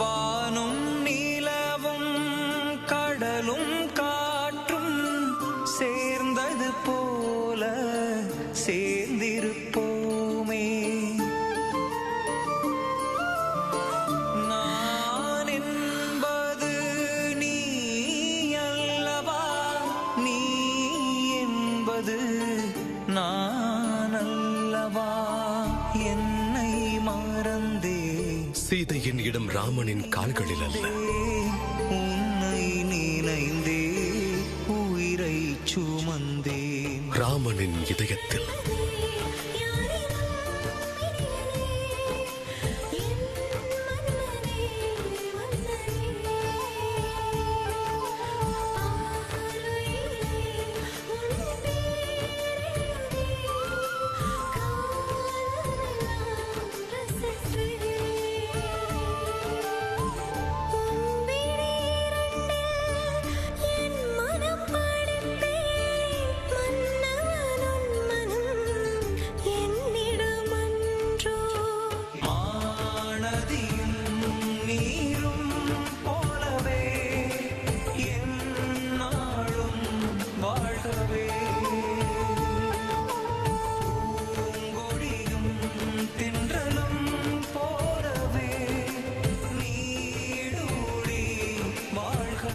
வானும் நிலவும் கடலும் காற்றும் சேர்ந்தது போல சேர்ந்திருப்போமே. நான் என்பது நீ அல்லவா, நீ என்பது நான் அல்லவா, என்னை மறந்தே சீதையின் இடம் ராமனின் கால்களில் அல்ல, உன்னை நினைந்தே உயிரை சுமந்தேன் ராமனின் இதயத்தில்.